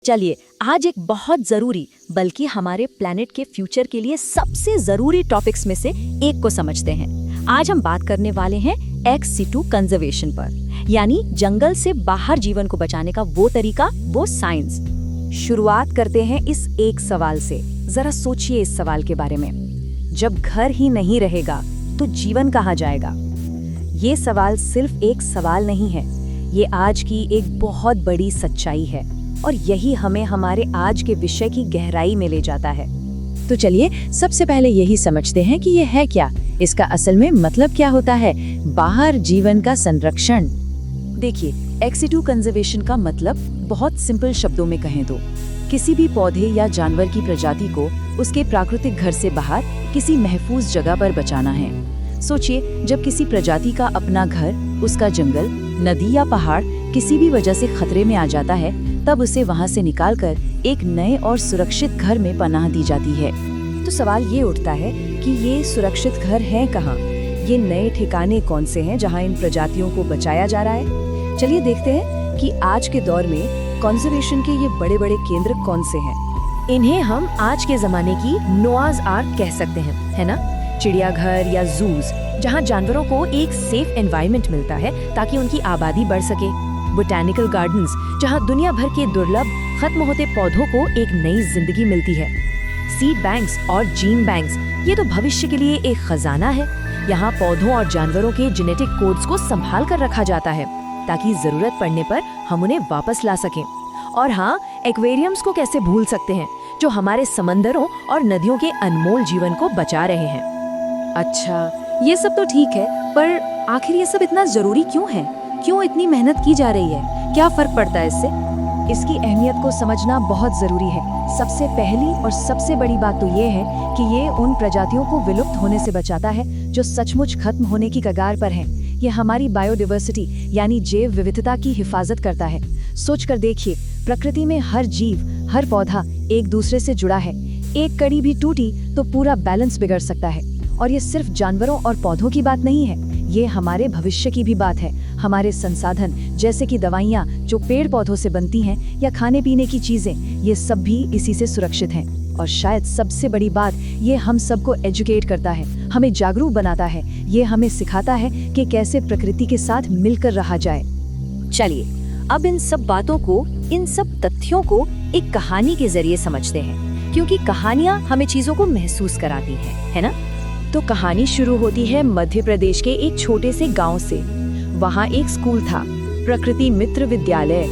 चलिए आज एक बहुत जरूरी बल्कि हमारे प्लेनेट के फ्यूचर के लिए सबसे जरूरी टॉपिक्स में से एक को समझते हैं। आज हम बात करने वाले हैं एक्स सिटू कंजर्वेशन पर, यानी जंगल से बाहर जीवन को बचाने का वो तरीका, वो साइंस। शुरुआत करते हैं इस एक सवाल से। जरा सोचिए इस सवाल के बारे में, जब घर ही नहीं रहेगा तो जीवन कहाँ जाएगा? ये सवाल सिर्फ एक सवाल नहीं है, ये आज की एक बहुत बड़ी सच्चाई है और यही हमें हमारे आज के विषय की गहराई में ले जाता है। तो चलिए सबसे पहले यही समझते हैं कि ये है क्या, इसका असल में मतलब क्या होता है बाहर जीवन का संरक्षण। देखिए, एक्स सिटू कंजर्वेशन का मतलब बहुत सिंपल शब्दों में कहें तो किसी भी पौधे या जानवर की प्रजाति को उसके प्राकृतिक घर से बाहर किसी महफूज जगह पर बचाना है। सोचिए, जब किसी प्रजाति का अपना घर, उसका जंगल, नदी या पहाड़ किसी भी वजह से खतरे में आ जाता है, तब उसे वहां से निकालकर एक नए और सुरक्षित घर में पनाह दी जाती है। तो सवाल ये उठता है कि ये सुरक्षित घर हैं कहाँ? ये नए ठिकाने कौन से हैं जहाँ इन प्रजातियों को बचाया जा रहा है? चलिए देखते हैं कि आज के दौर में कंजर्वेशन के ये बड़े बड़े केंद्र कौन से हैं। इन्हें हम आज के जमाने की नोआज आर्क कह सकते हैं, है ना? चिड़ियाघर या जूज, जहाँ जानवरों को एक सेफ एनवायरनमेंट मिलता है ताकि उनकी आबादी बढ़ सके। बोटैनिकल गार्डन्स, जहाँ दुनिया भर के दुर्लभ खत्म होते पौधों को एक नई जिंदगी मिलती है। सीड बैंक्स और जीन बैंक्स, ये तो भविष्य के लिए एक खजाना है। यहाँ पौधों और जानवरों के जेनेटिक कोड्स को संभाल कर रखा जाता है ताकि जरूरत पड़ने पर हम उन्हें वापस ला सकें। और हाँ, एक्वेरियम्स को कैसे भूल सकते हैं, जो हमारे समंदरों और नदियों के अनमोल जीवन को बचा रहे हैं। अच्छा, ये सब तो ठीक है, पर आखिर ये सब इतना जरूरी क्यों है? क्यों इतनी मेहनत की जा रही है? क्या फर्क पड़ता है इससे? इसकी अहमियत को समझना बहुत जरूरी है। सबसे पहली और सबसे बड़ी बात तो ये है कि ये उन प्रजातियों को विलुप्त होने से बचाता है जो सचमुच खत्म होने की कगार पर हैं। ये हमारी बायोडाइवर्सिटी यानी जैव विविधता की हिफाजत करता है। सोच कर देखिए, प्रकृति में हर जीव, हर पौधा एक दूसरे से जुड़ा है। एक कड़ी भी टूटी तो पूरा बैलेंस बिगड़ सकता है। और ये सिर्फ जानवरों और पौधों की बात नहीं है, ये हमारे भविष्य की भी बात है। हमारे संसाधन जैसे कि दवाइयाँ जो पेड़ पौधों से बनती हैं या खाने पीने की चीजें, ये सब भी इसी से सुरक्षित हैं। और शायद सबसे बड़ी बात, ये हम सबको एजुकेट करता है, हमें जागरूक बनाता है। ये हमें सिखाता है कि कैसे प्रकृति के साथ मिलकर रहा जाए। चलिए अब इन सब बातों को, इन सब तथ्यों को एक कहानी के जरिए समझते हैं, क्योंकि कहानियाँ हमें चीजों को महसूस कराती है ना? तो कहानी शुरू होती है मध्य प्रदेश के एक छोटे से गांव से। वहाँ एक स्कूल था, प्रकृति मित्र विद्यालय,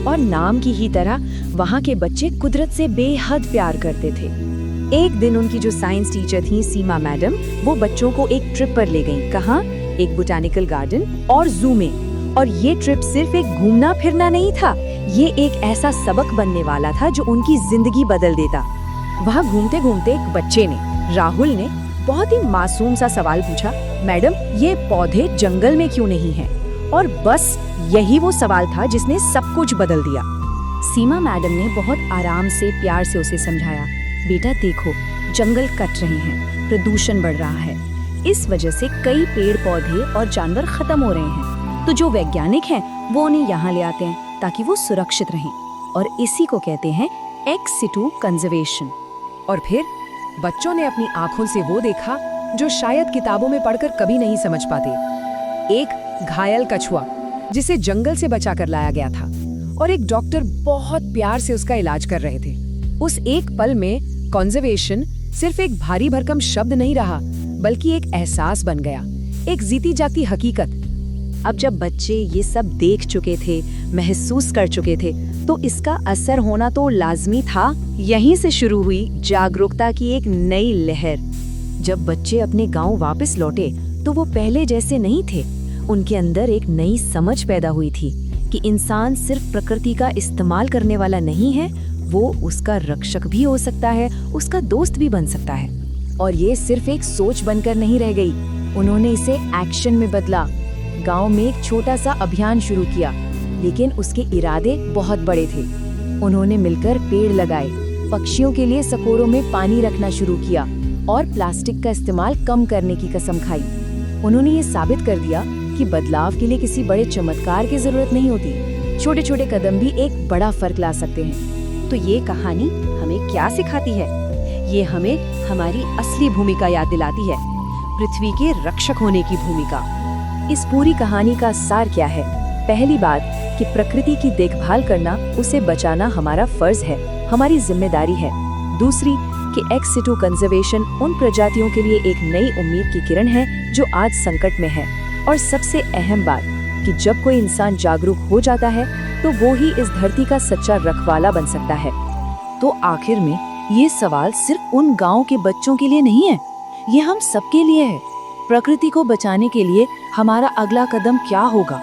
और नाम की ही तरह वहाँ के बच्चे कुदरत से बेहद प्यार करते थे। एक दिन उनकी जो साइंस टीचर थी, सीमा मैडम, वो बच्चों को एक ट्रिप पर ले गईं। कहाँ? एक बोटैनिकल गार्डन और जू में। और ये ट्रिप सिर्फ एक घूमना फिरना नहीं था, ये एक ऐसा सबक बनने वाला था जो उनकी जिंदगी बदल देता। वहाँ घूमते घूमते एक बच्चे ने, राहुल ने, बहुत ही मासूम सा सवाल पूछा, मैडम ये पौधे जंगल में क्यों नहीं हैं? और बस यही वो सवाल था जिसने सब कुछ बदल दिया। सीमा मैडम ने बहुत आराम से, प्यार से उसे समझाया, बेटा देखो, जंगल कट रहे हैं, प्रदूषण बढ़ रहा है, इस वजह से कई पेड़ पौधे और जानवर खत्म हो रहे हैं। तो जो वैज्ञानिक हैं वो उन्हें यहाँ ले आते हैं ताकि वो सुरक्षित रहें, और इसी को कहते हैं एक्स सिटू कंजर्वेशन। और फिर बच्चों ने अपनी आंखों से वो देखा जो शायद किताबों में पढ़कर कभी नहीं समझ पाते। एक घायल कछुआ जिसे जंगल से बचा कर लाया गया था, और एक डॉक्टर बहुत प्यार से उसका इलाज कर रहे थे। उस एक पल में कंजर्वेशन सिर्फ एक भारी भरकम शब्द नहीं रहा, बल्कि एक एहसास बन गया, एक जीती जागती हकीकत। अब जब बच्चे ये सब देख चुके थे, महसूस कर चुके थे, तो इसका असर होना तो लाजमी था। यहीं से शुरू हुई जागरूकता की एक नई लहर। जब बच्चे अपने गांव वापस लौटे तो वो पहले जैसे नहीं थे। उनके अंदर एक नई समझ पैदा हुई थी कि इंसान सिर्फ प्रकृति का इस्तेमाल करने वाला नहीं है, वो उसका रक्षक भी हो सकता है, उसका दोस्त भी बन सकता है। और ये सिर्फ एक सोच बनकर नहीं रह गई, उन्होंने इसे एक्शन में बदला। गांव में एक छोटा सा अभियान शुरू किया, लेकिन उसके इरादे बहुत बड़े थे। उन्होंने मिलकर पेड़ लगाए, पक्षियों के लिए सकोरों में पानी रखना शुरू किया और प्लास्टिक का इस्तेमाल कम करने की कसम खाई। उन्होंने ये साबित कर दिया कि बदलाव के लिए किसी बड़े चमत्कार की जरूरत नहीं होती, छोटे छोटे कदम भी एक बड़ा फर्क ला सकते हैं। तो ये कहानी हमें क्या सिखाती है? ये हमें हमारी असली भूमिका याद दिलाती है, पृथ्वी के रक्षक होने की भूमिका। इस पूरी कहानी का सार क्या है? पहली बात कि प्रकृति की देखभाल करना, उसे बचाना हमारा फर्ज है, हमारी जिम्मेदारी है। दूसरी कि एक्स सिटू कंजर्वेशन उन प्रजातियों के लिए एक नई उम्मीद की किरण है जो आज संकट में है। और सबसे अहम बात कि जब कोई इंसान जागरूक हो जाता है तो वो ही इस धरती का सच्चा रखवाला बन सकता है। तो आखिर में ये सवाल सिर्फ उन गांव के बच्चों के लिए नहीं है, ये हम सबके लिए है। प्रकृति को बचाने के लिए हमारा अगला कदम क्या होगा?